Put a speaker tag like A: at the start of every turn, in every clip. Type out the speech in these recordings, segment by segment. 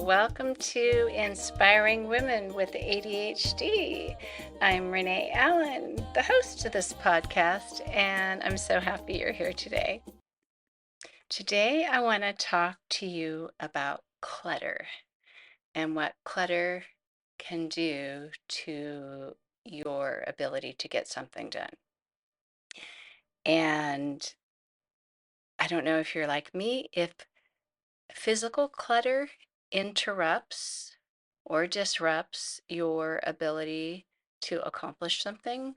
A: welcome to Inspiring Women with ADHD. I'm Renee Allen, the host of this podcast, and I'm so happy you're here today. Today, I want to talk to you about clutter and what clutter can do to your ability to get something done. And I don't know if you're like me, if physical clutter interrupts or disrupts your ability to accomplish something,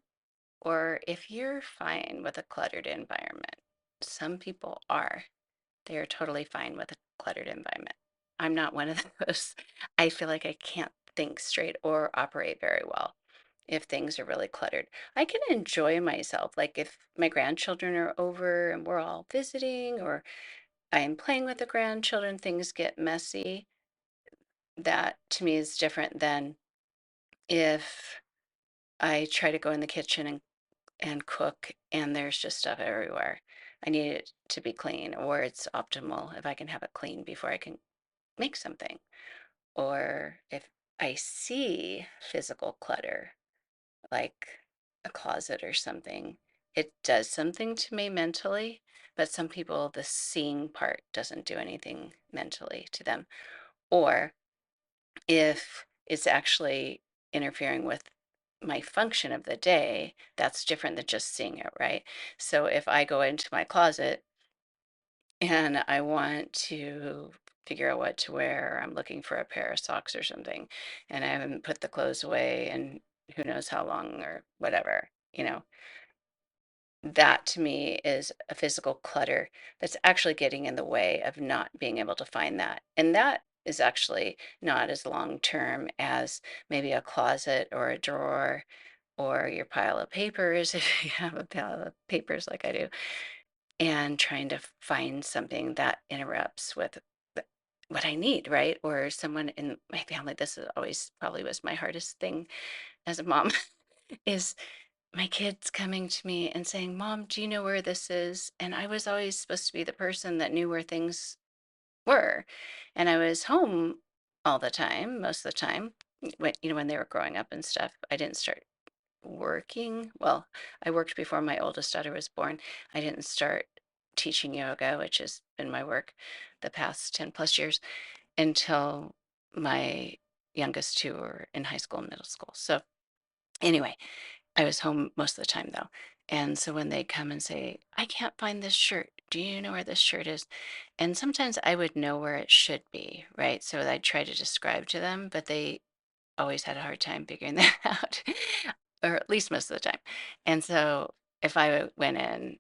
A: or if you're fine with a cluttered environment. Some people are. They are totally fine with a cluttered environment. I'm not one of those. I feel like I can't think straight or operate very well if things are really cluttered. I can enjoy myself, like if my grandchildren are over and we're all visiting, or I'm playing with the grandchildren, things get messy. That to me is different than if I try to go in the kitchen and cook and there's just stuff everywhere. I need it to be clean, or it's optimal if I can have it clean before I can make something. Or if I see physical clutter, like a closet or something, it does something to me mentally, but some people, the seeing part doesn't do anything mentally to them. Or if it's actually interfering with my function of the day, that's different than just seeing it, right? So if I go into my closet and I want to figure out what to wear, I'm looking for a pair of socks or something, and I haven't put the clothes away and who knows how long or whatever, that to me is a physical clutter that's actually getting in the way of not being able to find that. And that is actually not as long term as maybe a closet or a drawer or your pile of papers, if you have a pile of papers like I do, and trying to find something that interrupts with what I need, right? Or someone in my family, this is always probably was my hardest thing as a mom, is my kids coming to me and saying, "Mom, do you know where this is?" And I was always supposed to be the person that knew where things were. And I was home all the time, most of the time, when they were growing up and stuff. I didn't start working. Well, I worked before my oldest daughter was born. I didn't start teaching yoga, which has been my work the past 10 plus years, until my youngest two were in high school and middle school. So anyway, I was home most of the time though. And so when they come and say, "I can't find this shirt. Do you know where this shirt is?" And sometimes I would know where it should be, right? So I'd try to describe to them, but they always had a hard time figuring that out, or at least most of the time. And so if I went in,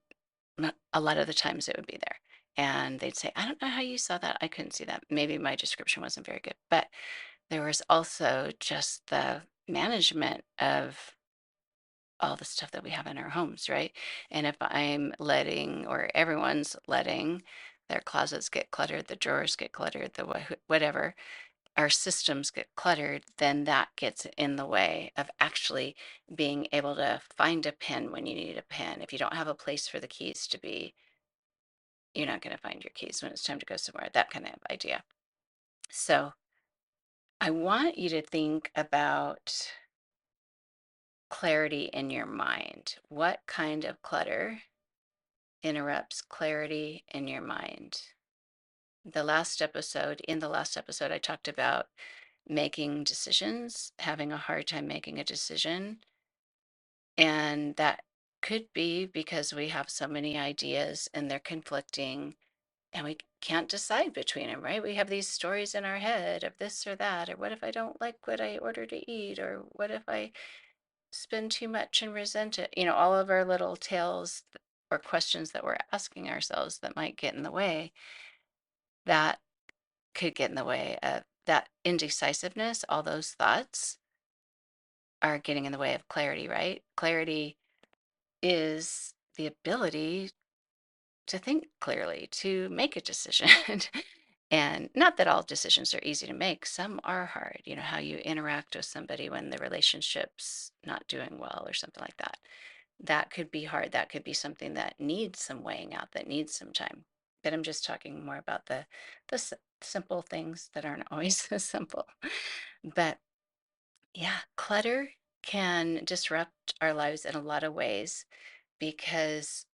A: a lot of the times it would be there. And they'd say, "I don't know how you saw that. I couldn't see that. Maybe my description wasn't very good." But there was also just the management of all the stuff that we have in our homes, right? And if I'm letting, or everyone's letting, their closets get cluttered, the drawers get cluttered, whatever, our systems get cluttered, then that gets in the way of actually being able to find a pen when you need a pen. If you don't have a place for the keys to be, you're not going to find your keys when it's time to go somewhere, that kind of idea. So I want you to think about clarity in your mind. What kind of clutter interrupts clarity in your mind? In the last episode, I talked about making decisions, having a hard time making a decision. And that could be because we have so many ideas and they're conflicting and we can't decide between them, right? We have these stories in our head of this or that, or what if I don't like what I order to eat, or what if I spend too much and resent it? All of our little tales or questions that we're asking ourselves that might get in the way, that could get in the way of that indecisiveness. All those thoughts are getting in the way of clarity, right? Clarity is the ability to think clearly, to make a decision. And not that all decisions are easy to make, some are hard. How you interact with somebody when the relationship's not doing well or something like that. That could be hard. That could be something that needs some weighing out, that needs some time. But I'm just talking more about the simple things that aren't always so simple. But yeah, clutter can disrupt our lives in a lot of ways because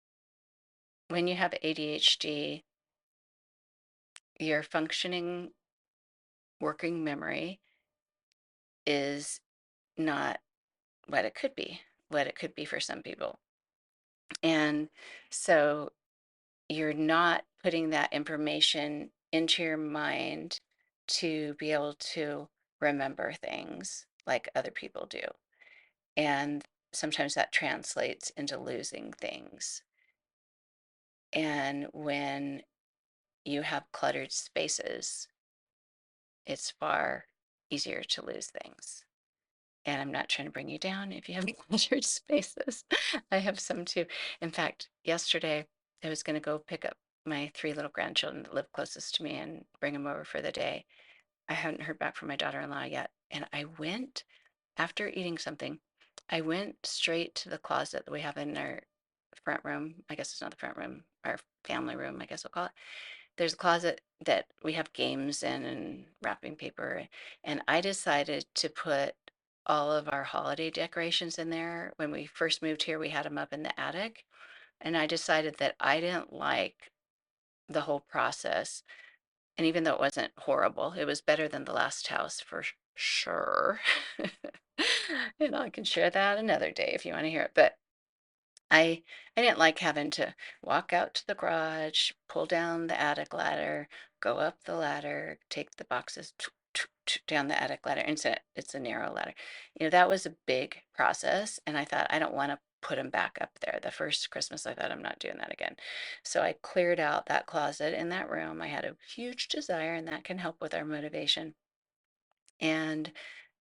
A: when you have ADHD, your functioning working memory is not what it could be for some people. And so you're not putting that information into your mind to be able to remember things like other people do. And sometimes that translates into losing things. And when you have cluttered spaces, it's far easier to lose things. And I'm not trying to bring you down if you have cluttered spaces. I have some too. In fact, yesterday I was going to go pick up my three little grandchildren that live closest to me and bring them over for the day. I hadn't heard back from my daughter-in-law yet. And I went, after eating something, I went straight to the closet that we have in our front room. I guess it's not the front room, our family room, I guess we'll call it. There's a closet that we have games in and wrapping paper. And I decided to put all of our holiday decorations in there. When we first moved here, we had them up in the attic. And I decided that I didn't like the whole process. And even though it wasn't horrible, it was better than the last house for sure. And I can share that another day if you want to hear it. But I I didn't like having to walk out to the garage, pull down the attic ladder, go up the ladder, take the boxes down the attic ladder. And it's a narrow ladder. You know, that was a big process. And I thought, I don't want to put them back up there. The first Christmas, I thought, I'm not doing that again. So I cleared out that closet in that room. I had a huge desire, and that can help with our motivation. And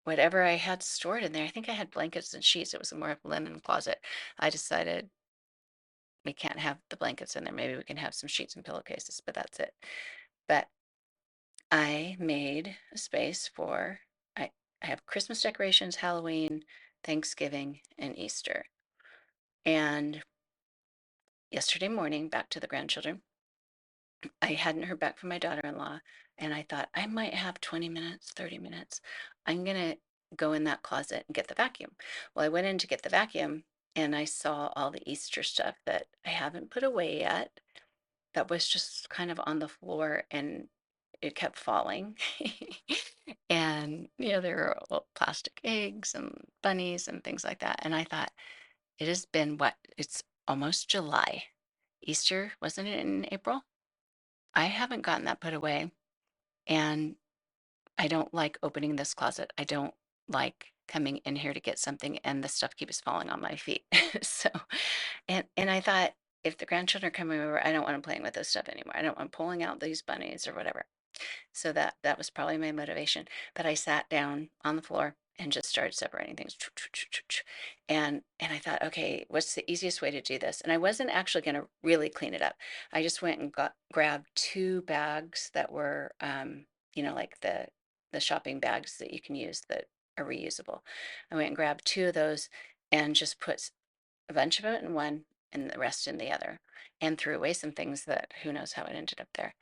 A: whatever I had stored in there, I think I had blankets and sheets. It was more of a linen closet. I decided we can't have the blankets in there. Maybe we can have some sheets and pillowcases, but that's it. But I made a space for I I have Christmas decorations, Halloween, Thanksgiving, and Easter. And yesterday morning, back to the grandchildren, I hadn't heard back from my daughter-in-law, and I thought I might have 20 minutes, 30 minutes. I'm gonna go in that closet and get the vacuum. Well, I went in to get the vacuum and I saw all the Easter stuff that I haven't put away yet that was just kind of on the floor and it kept falling. And, you know, there were plastic eggs and bunnies and things like that. And I thought, it has been what? It's almost July. Easter, wasn't it in April? I haven't gotten that put away. And I don't like opening this closet. I don't like coming in here to get something and the stuff keeps falling on my feet. So, and I thought, if the grandchildren are coming over, I don't want them playing with this stuff anymore. I don't want pulling out these bunnies or whatever. So that was probably my motivation. But I sat down on the floor and just started separating things. And I thought, okay, what's the easiest way to do this? And I wasn't actually going to really clean it up. I just went and grabbed two bags that were, you know, like the shopping bags that you can use that are reusable. I went and grabbed two of those and just put a bunch of it in one and the rest in the other, and threw away some things that who knows how it ended up there.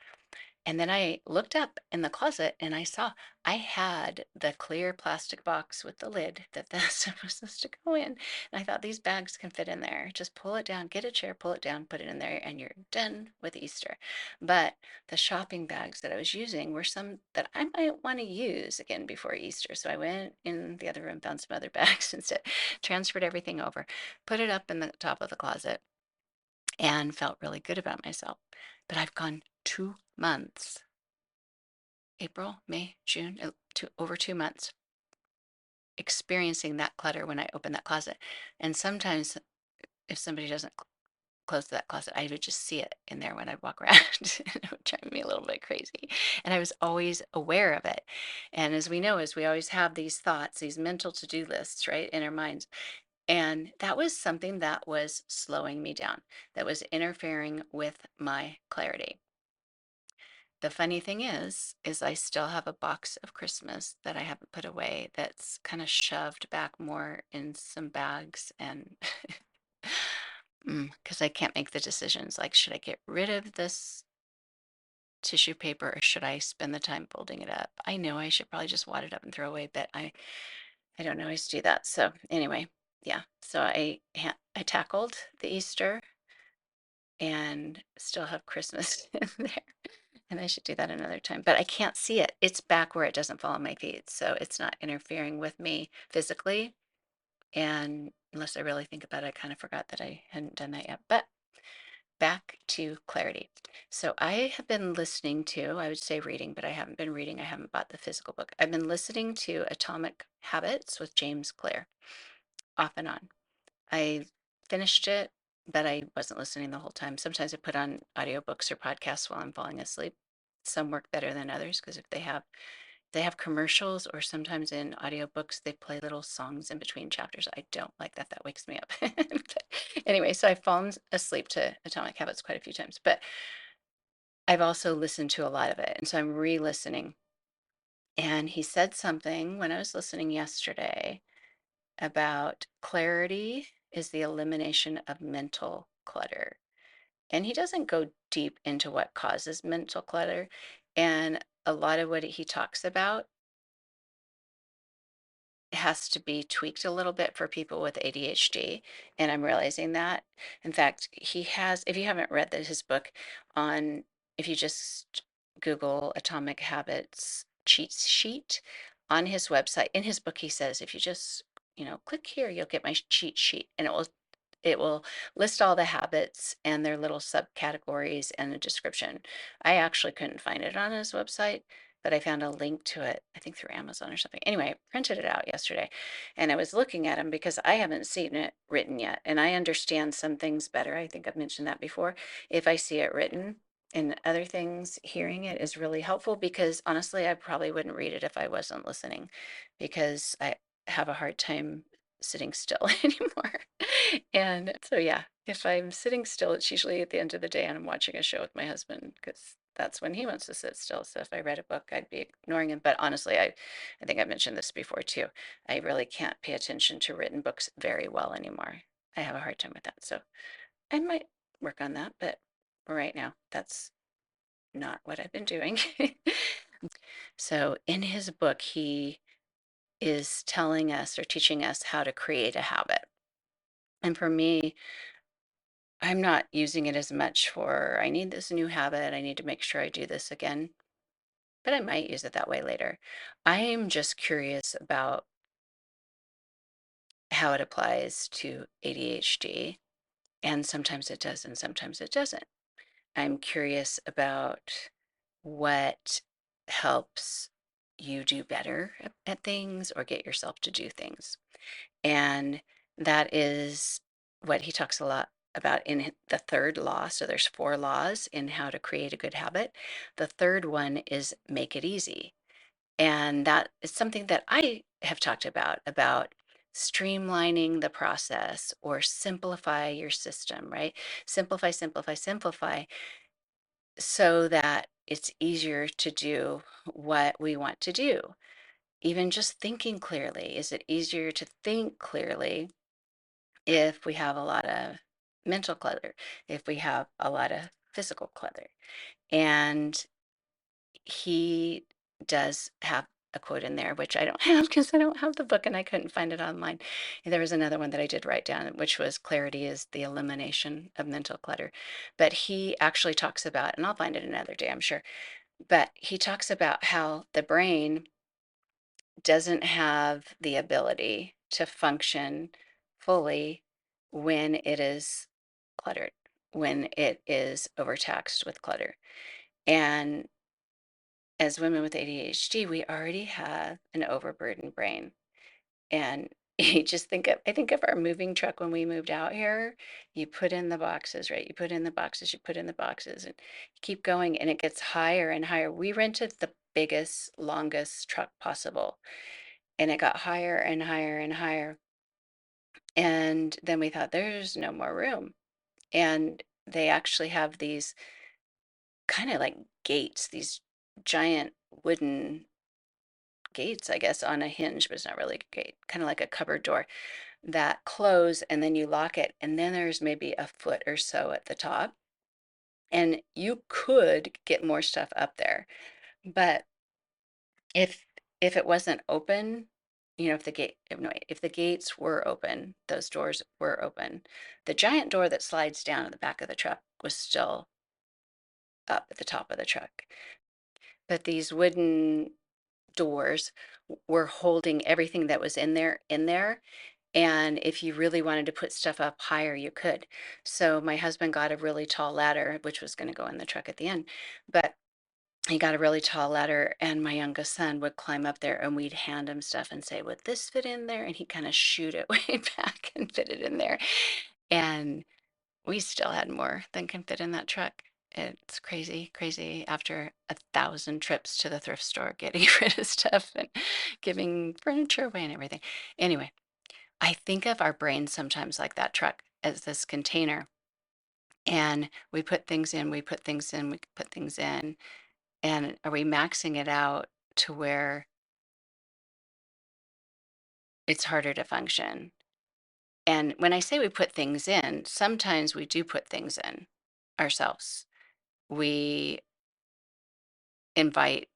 A: And then I looked up in the closet and I saw I had the clear plastic box with the lid that the stuff was supposed to go in. And I thought, these bags can fit in there. Just pull it down, get a chair, pull it down, put it in there, and you're done with Easter. But the shopping bags that I was using were some that I might want to use again before Easter. So I went in the other room, found some other bags instead, transferred everything over, put it up in the top of the closet, and felt really good about myself. But I've gone 2 months, April, May, June, over 2 months, experiencing that clutter when I open that closet. And sometimes, if somebody doesn't close that closet, I would just see it in there when I walk around. And it would drive me a little bit crazy. And I was always aware of it. And as we know, as we always have these thoughts, these mental to do lists, right, in our minds. And that was something that was slowing me down, that was interfering with my clarity. The funny thing is I still have a box of Christmas that I haven't put away that's kind of shoved back more in some bags, and because I can't make the decisions like, should I get rid of this tissue paper or should I spend the time folding it up? I know I should probably just wad it up and throw away, but I don't always do that. So anyway, yeah. So I tackled the Easter and still have Christmas in there. And I should do that another time. But I can't see it. It's back where it doesn't fall on my feet. So it's not interfering with me physically. And unless I really think about it, I kind of forgot that I hadn't done that yet. But back to clarity. So I have been listening to, I would say reading, but I haven't been reading. I haven't bought the physical book. I've been listening to Atomic Habits with James Clear off and on. I finished it, but I wasn't listening the whole time. Sometimes I put on audiobooks or podcasts while I'm falling asleep. Some work better than others because if they have commercials or sometimes in audiobooks they play little songs in between chapters. I don't like that. That wakes me up. But anyway, so I've fallen asleep to Atomic Habits quite a few times, but I've also listened to a lot of it. And so I'm re-listening. And he said something when I was listening yesterday about clarity is the elimination of mental clutter. And he doesn't go deep into what causes mental clutter. And a lot of what he talks about has to be tweaked a little bit for people with ADHD. And I'm realizing that. In fact, he has, if you haven't read his book on, if you just Google Atomic Habits cheat sheet on his website, in his book, he says, if you just, click here, you'll get my cheat sheet and it will list all the habits and their little subcategories and a description. I actually couldn't find it on his website, but I found a link to it, I think through Amazon or something. Anyway, I printed it out yesterday and I was looking at them because I haven't seen it written yet. And I understand some things better. I think I've mentioned that before. If I see it written, and other things, hearing it is really helpful because honestly, I probably wouldn't read it if I wasn't listening because I have a hard time sitting still anymore. And so, yeah, if I'm sitting still, it's usually at the end of the day and I'm watching a show with my husband because that's when he wants to sit still. So if I read a book, I'd be ignoring him. But honestly, I think I've mentioned this before too. I really can't pay attention to written books very well anymore. I have a hard time with that. So I might work on that, but right now, that's not what I've been doing. So in his book, he is telling us or teaching us how to create a habit. And for me, I'm not using it as much for I need this new habit. I need to make sure I do this again, but I might use it that way later. I am just curious about how it applies to ADHD, and sometimes it does and sometimes it doesn't. I'm curious about what helps you do better at things or get yourself to do things. And that is what he talks a lot about in the third law. So there's four laws in how to create a good habit. The third one is make it easy. And that is something that I have talked about streamlining the process or simplify your system, right? Simplify, simplify, simplify so that it's easier to do what we want to do. Even just thinking clearly, is it easier to think clearly if we have a lot of mental clutter, if we have a lot of physical clutter? And he does have a quote in there, which I don't have because I don't have the book and I couldn't find it online. And there was another one that I did write down, which was clarity is the elimination of mental clutter. But he actually talks about, and I'll find it another day, I'm sure, but he talks about how the brain doesn't have the ability to function fully when it is cluttered, when it is overtaxed with clutter. And as women with ADHD, we already have an overburdened brain. And you just I think of our moving truck when we moved out here. You put in the boxes, right? You put in the boxes, you put in the boxes, and you keep going, and it gets higher and higher. We rented the biggest, longest truck possible, and it got higher and higher and higher. And then we thought, there's no more room. And they actually have these kind of like gates, these giant wooden gates, I guess, on a hinge, but it's not really a gate, kind of like a cupboard door that close and then you lock it. And then there's maybe a foot or so at the top. And you could get more stuff up there. But if if it wasn't open, if the gate, no, if the gates were open, those doors were open, the giant door that slides down at the back of the truck was still up at the top of the truck. But these wooden doors were holding everything that was in there. And if you really wanted to put stuff up higher, you could. So my husband got a really tall ladder, which was going to go in the truck at the end. But he got a really tall ladder, and my youngest son would climb up there, and we'd hand him stuff and say, would this fit in there? And he'd kind of shoot it way back and fit it in there. And we still had more than can fit in that truck. It's crazy, crazy after 1,000 trips to the thrift store, getting rid of stuff and giving furniture away and everything. Anyway, I think of our brains sometimes like that truck as this container. And we put things in, we put things in, we put things in. And are we maxing it out to where it's harder to function? And when I say we put things in, sometimes we do put things in ourselves. We invite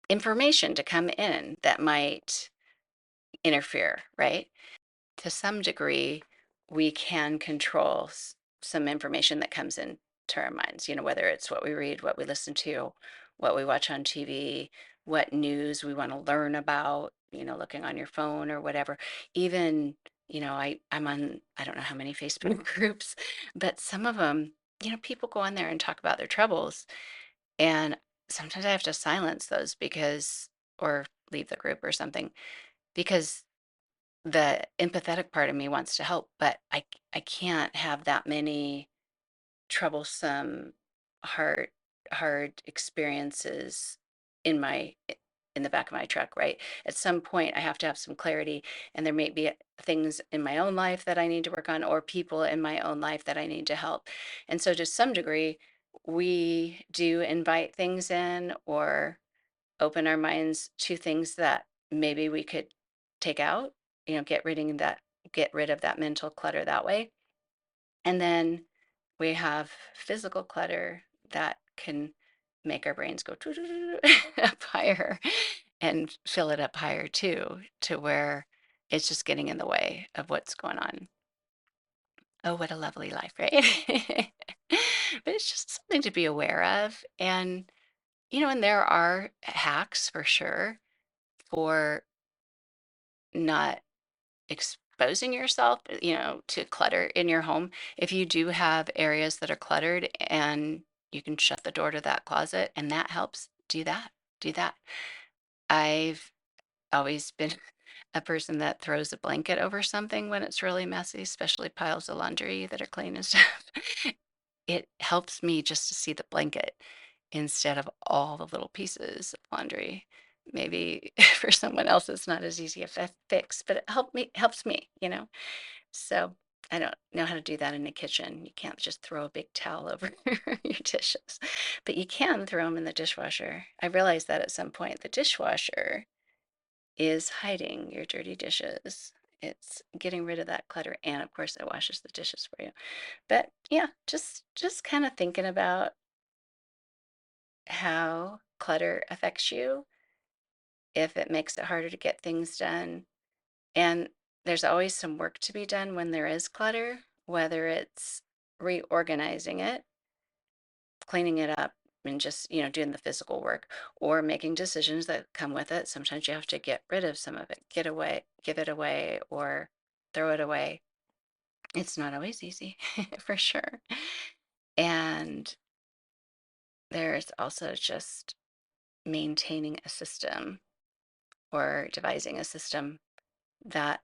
A: information to come in that might interfere, right? To some degree, we can control some information that comes into our minds, whether it's what we read, what we listen to, what we watch on TV, what news we want to learn about, looking on your phone or whatever. Even, I'm on, I don't know how many Facebook groups, but some of them, people go on there and talk about their troubles. And sometimes I have to silence those or leave the group or something, because the empathetic part of me wants to help, but I can't have that many troublesome, hard hard experiences in my in the back of my truck, right? At some point, I have to have some clarity, and there may be things in my own life that I need to work on, or people in my own life that I need to help. And so, to some degree, we do invite things in or open our minds to things that maybe we could take out, get rid of that mental clutter that way. And then we have physical clutter that can make our brains go up higher and fill it up higher too, to where it's just getting in the way of what's going on. Oh, what a lovely life, right? But it's just something to be aware of. And there are hacks for sure for not exposing yourself, to clutter in your home. If you do have areas that are cluttered and you can shut the door to that closet and that helps, do that. Do that. I've always been a person that throws a blanket over something when it's really messy, especially piles of laundry that are clean and stuff. It helps me just to see the blanket instead of all the little pieces of laundry. Maybe for someone else it's not as easy a fix, but it helps me. So I don't know how to do that in the kitchen. You can't just throw a big towel over your dishes, but you can throw them in the dishwasher. I realized that at some point. The dishwasher is hiding your dirty dishes. It's getting rid of that clutter, and of course it washes the dishes for you. But yeah, just kind of thinking about how clutter affects you, if it makes it harder to get things done. And there's always some work to be done when there is clutter, whether it's reorganizing it, cleaning it up, and just, doing the physical work, or making decisions that come with it. Sometimes you have to get rid of some of it, give it away, or throw it away. It's not always easy, for sure. And there's also just maintaining a system or devising a system that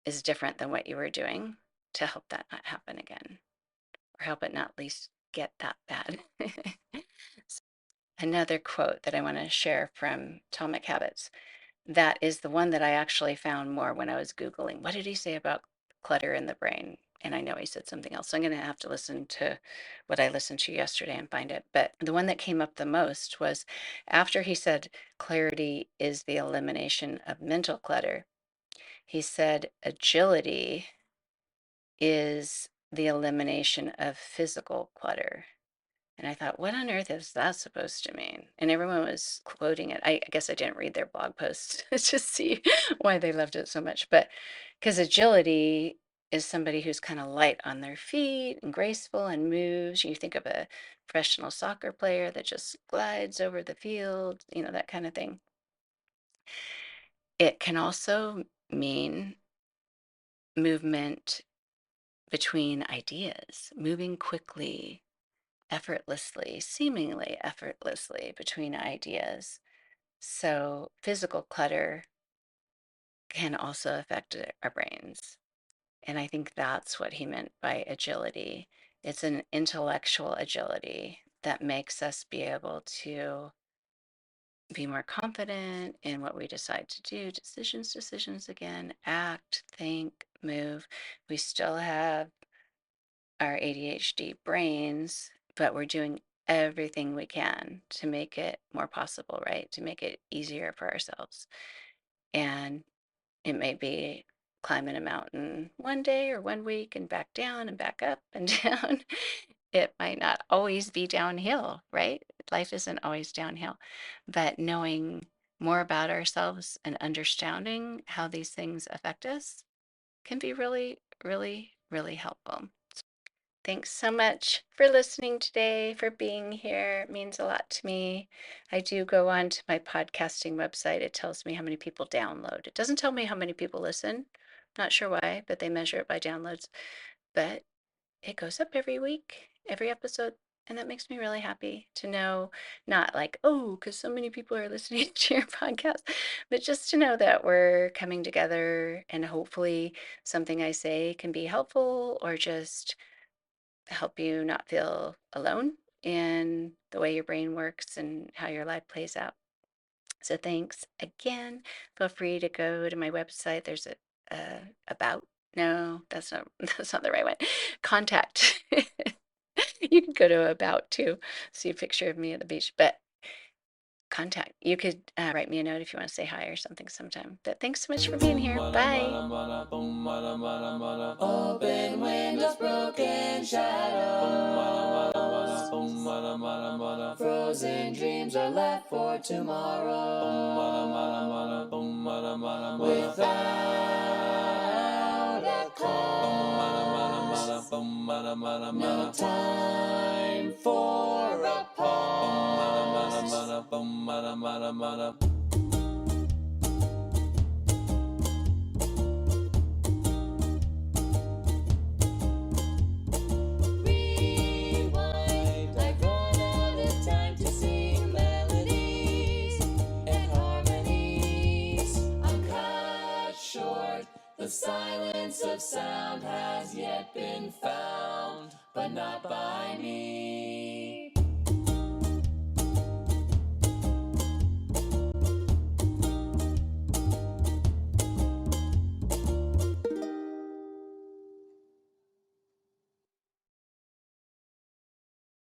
A: is different than what you were doing to help that not happen again, or help it not at least get that bad. Another quote that I want to share from Atomic Habits, that is the one that I actually found more when I was Googling. What did he say about clutter in the brain? And I know he said something else. So I'm going to have to listen to what I listened to yesterday and find it. But the one that came up the most was after he said clarity is the elimination of mental clutter, he said agility is the elimination of physical clutter. And I thought, what on earth is that supposed to mean? And everyone was quoting it. I guess I didn't read their blog posts to see why they loved it so much. But because agility is somebody who's kind of light on their feet and graceful and moves. You think of a professional soccer player that just glides over the field, that kind of thing. It can also mean movement between ideas, moving quickly, effortlessly, seemingly effortlessly between ideas. So physical clutter can also affect our brains. And I think that's what he meant by agility. It's an intellectual agility that makes us be able to be more confident in what we decide to do. Decisions again, act, think, move. We still have our ADHD brains, but we're doing everything we can to make it more possible, right? To make it easier for ourselves. And it may be climbing a mountain one day or one week and back down and back up and down. It might not always be downhill, right? Life isn't always downhill, but knowing more about ourselves and understanding how these things affect us can be really, really, really helpful. Thanks so much for listening today, for being here. It means a lot to me. I do go on to my podcasting website. It tells me how many people download. It doesn't tell me how many people listen. Not sure why, but they measure it by downloads. But it goes up every week, every episode. And that makes me really happy to know, not like, oh, because so many people are listening to your podcast, but just to know that we're coming together and hopefully something I say can be helpful or just help you not feel alone in the way your brain works and how your life plays out. So thanks again. Feel free to go to my website. There's a about. No, that's not that's not the right one. Contact. You can go to about too. See a picture of me at the beach, but contact. You could write me a note if you want to say hi or something sometime. But thanks so much for being here. Bye.
B: Open windows, broken shadows. Frozen dreams are left for tomorrow. Without a cause. No time for a pause. Rewind, I've run out of time to sing melodies and harmonies. I'm cut short, the silence of sound has yet been found, but not by me.